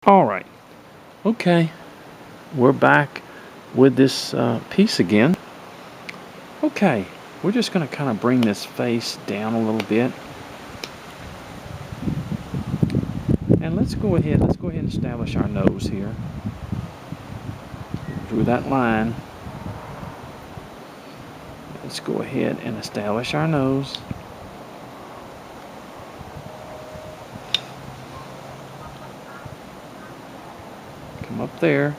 All right. Okay. We're back with this piece again. Okay. We're just going to kind of bring this face down a little bit. And let's go ahead. Let's go ahead and establish our nose here. Through that line. Let's go ahead and establish our nose. Come up there.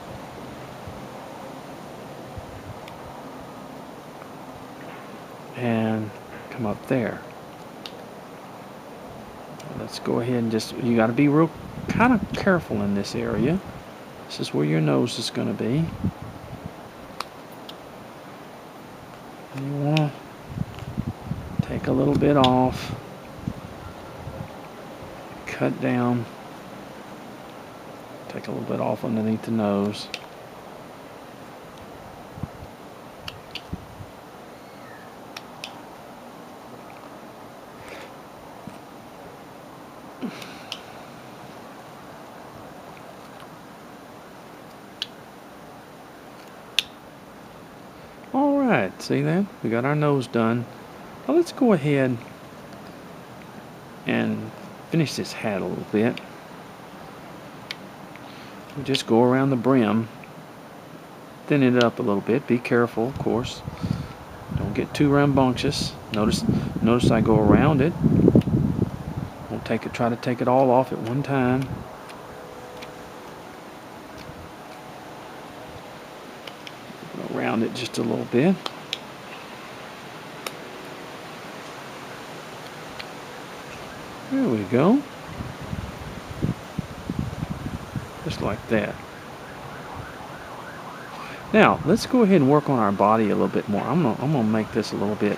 And come up there. Let's go ahead and you got to be real kind of careful in this area. This is where your nose is going to be. And you want to take a little bit off. Cut down. Take a little bit off underneath the nose. Alright, see that? We got our nose done. Now let's go ahead and finish this hat a little bit. We just go around the brim, thin it up a little bit. Be careful, of course. Don't get too rambunctious. Notice I go around it. Don't try to take it all off at one time. Go around it just a little bit. There we go. Just like that. Now, let's go ahead and work on our body a little bit more. I'm gonna make this a little bit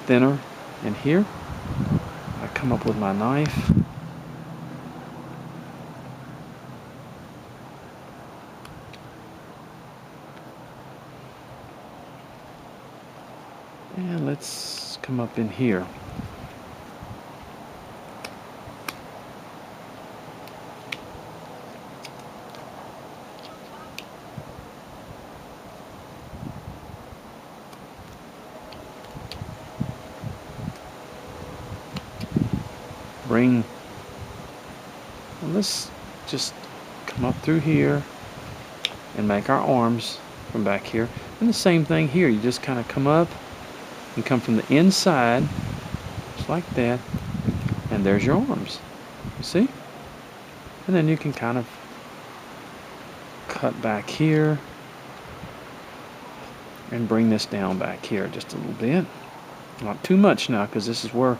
thinner in here. I come up with my knife. And let's come up in here. Let's just come up through here and make our arms from back here. And the same thing here. You just kind of come up and come from the inside, just like that. And there's your arms. You see? And then you can kind of cut back here and bring this down back here just a little bit. Not too much now, because this is where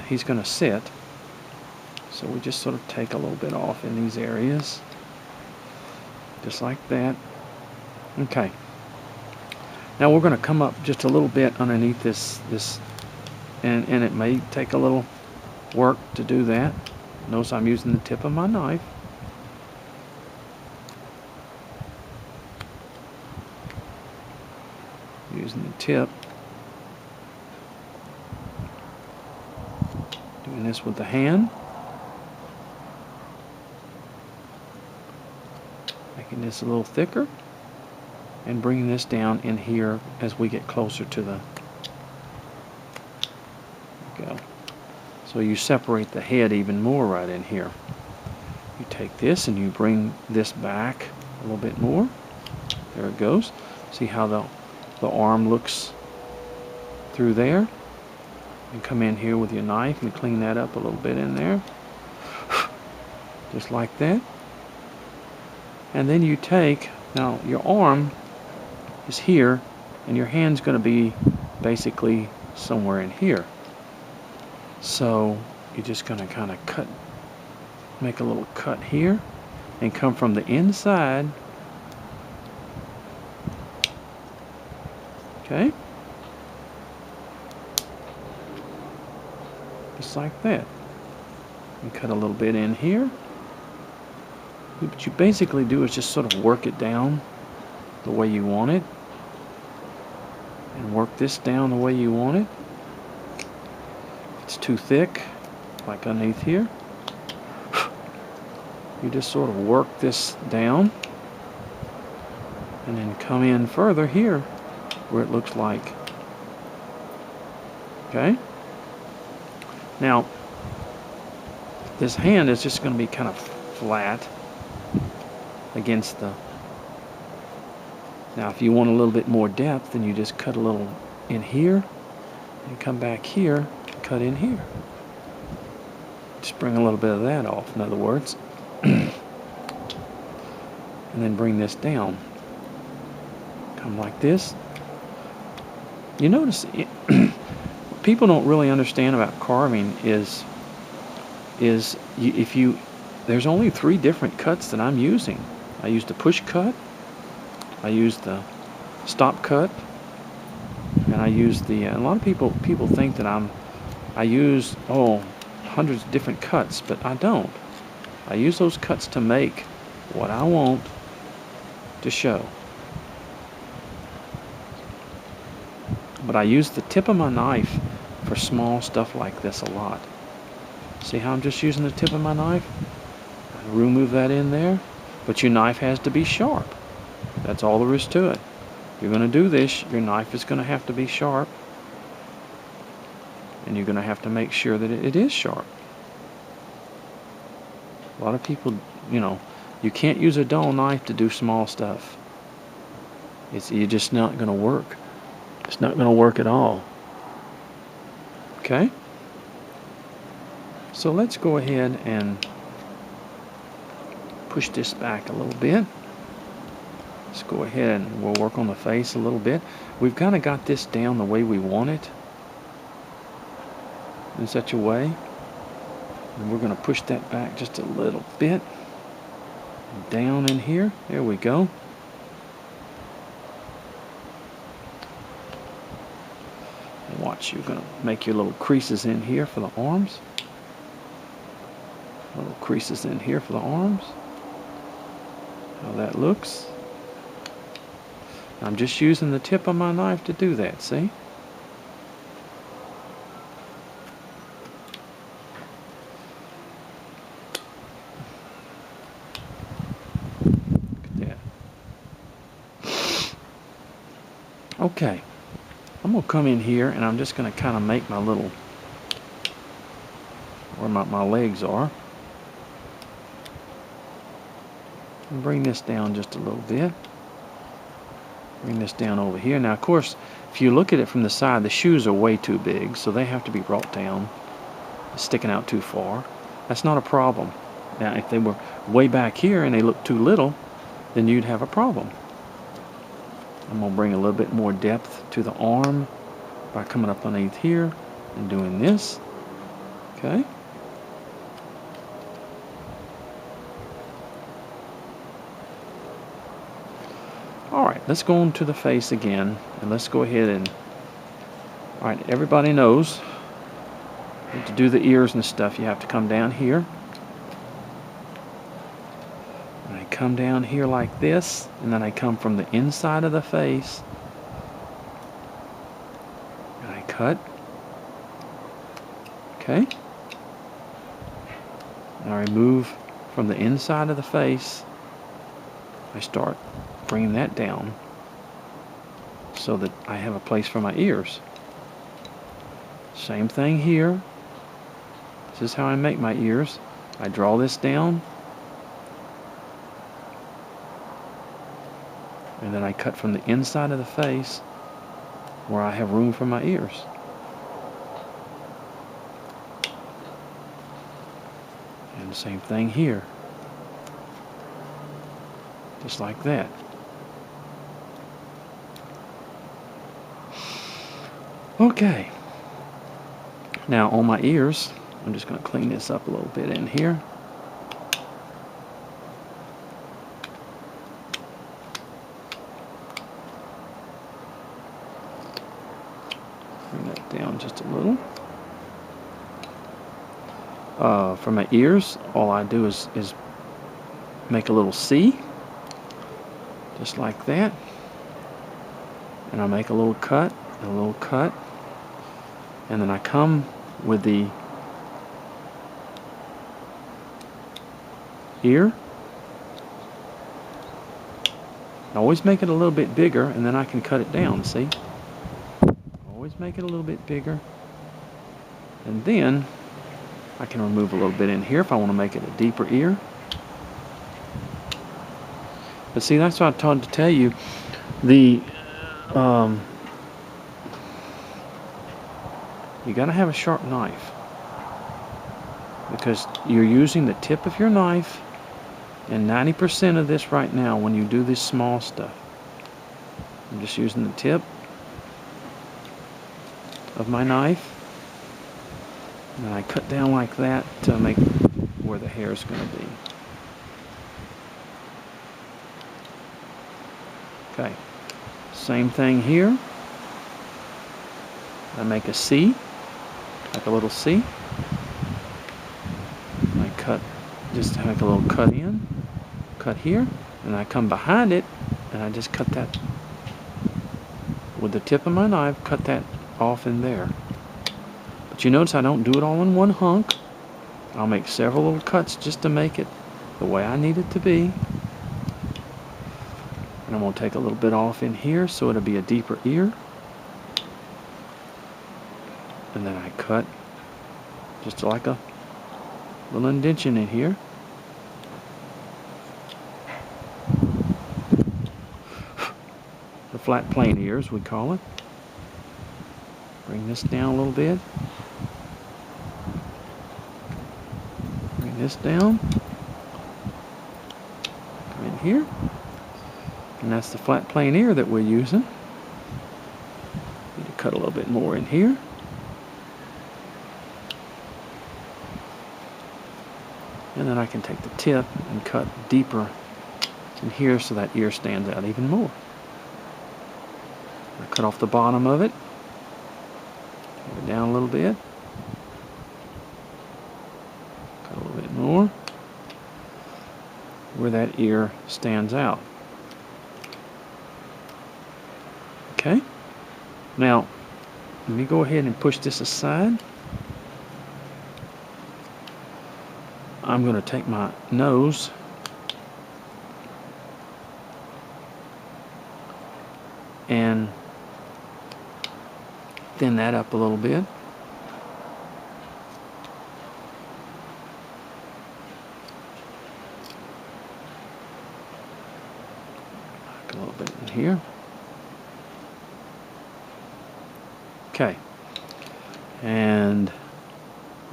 he's gonna sit. So we just sort of take a little bit off in these areas. Just like that. Okay. Now we're going to come up just a little bit underneath this and it may take a little work to do that. Notice I'm using the tip of my knife. Using the tip. Doing this with the hand. Making this a little thicker and bringing this down in here as we get closer to the go. So you separate the head even more right in here. You take this and you bring this back a little bit more. There it goes. See how the arm looks through there? And come in here with your knife and clean that up a little bit in there. Just like that. And then you take, now your arm is here and your hand's going to be basically somewhere in here. So you're just going to kind of make a little cut here and come from the inside. Okay? Just like that. And cut a little bit in here. What you basically do is just sort of work it down the way you want it. And work this down the way you want it. If it's too thick, like underneath here. you just sort of work this down and then come in further here where it looks like. Okay? Now, this hand is just going to be kind of flat against the... Now, if you want a little bit more depth, then you just cut a little in here and come back here and cut in here. Just bring a little bit of that off, in other words. And then bring this down. Come like this. You notice what people don't really understand about carving is there's only 3 different cuts that I'm using. I use the push cut, I use the stop cut, and I use the a lot of people think that I use hundreds of different cuts, but I don't. I use those cuts to make what I want to show. But I use the tip of my knife for small stuff like this a lot. See how I'm just using the tip of my knife? I remove that in there. But your knife has to be sharp. That's all there is to it. If you're going to do this, your knife is going to have to be sharp. And you're going to have to make sure that it is sharp. A lot of people, you can't use a dull knife to do small stuff. You're just not going to work. It's not going to work at all. Okay? So let's go ahead and push this back a little bit. Let's go ahead and we'll work on the face a little bit. We've kind of got this down the way we want it, in such a way. And we're going to push that back just a little bit. Down in here. There we go. And watch, you're going to make your little creases in here for the arms. Little creases in here for the arms. How that looks. I'm just using the tip of my knife to do that, see? Look at that. Okay. I'm going to come in here and I'm just going to kind of make my little, where my legs are. And bring this down just a little bit. Bring this down over here. Now, of course, if you look at it from the side, the shoes are way too big, so they have to be brought down. It's sticking out too far. That's not a problem. Now, if they were way back here and they look too little, then you'd have a problem. I'm going to bring a little bit more depth to the arm by coming up underneath here and doing this. Okay? Alright, let's go on to the face again, and let's go ahead and... Alright, everybody knows to do the ears and stuff, you have to come down here. And I come down here like this, and then I come from the inside of the face, and I cut. Okay? And I remove from the inside of the face. I start bringing that down so that I have a place for my ears. Same thing here. This is how I make my ears. I draw this down and then I cut from the inside of the face where I have room for my ears. And the same thing here. Just like that. Okay. Now on my ears, I'm just going to clean this up a little bit in here. Bring that down just a little. For my ears, all I do is make a little C, just like that. And I make a little cut, and a little cut. And then I come with the ear. Always make it a little bit bigger, and then I can cut it down, see? Always make it a little bit bigger. And then I can remove a little bit in here if I want to make it a deeper ear. But see, that's what I tried to tell you. You gotta have a sharp knife, because you're using the tip of your knife, and 90% of this right now when you do this small stuff, I'm just using the tip of my knife, and I cut down like that to make where the hair is going to be. Okay, same thing here. I make a C, like a little C. I cut, just make a little cut in, cut here, and I come behind it, and I just cut that with the tip of my knife, cut that off in there. But you notice I don't do it all in one hunk. I'll make several little cuts just to make it the way I need it to be. And I'm going to take a little bit off in here so it'll be a deeper ear. And then I cut just like a little indentation in here. The flat plane ears, we call it. Bring this down a little bit. Bring this down. Come in here. And that's the flat plane ear that we're using. Need to cut a little bit more in here. And then I can take the tip and cut deeper in here so that ear stands out even more. I cut off the bottom of it. Move it down a little bit. Cut a little bit more where that ear stands out. Okay. Now, let me go ahead and push this aside. I'm going to take my nose and thin that up a little bit. Like a little bit in here. Okay. And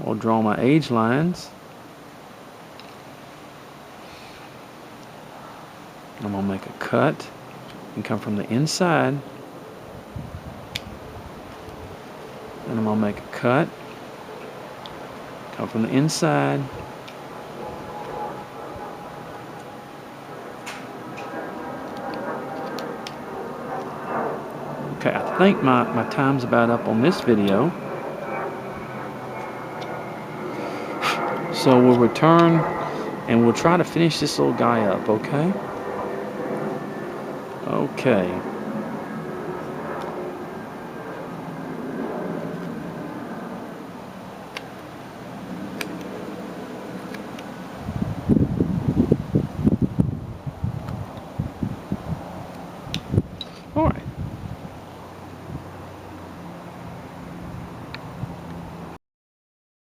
I'll draw my edge lines. I'm going to make a cut and come from the inside. And I'm going to make a cut, come from the inside. Okay, I think my time's about up on this video. So we'll return and we'll try to finish this little guy up, okay? Okay.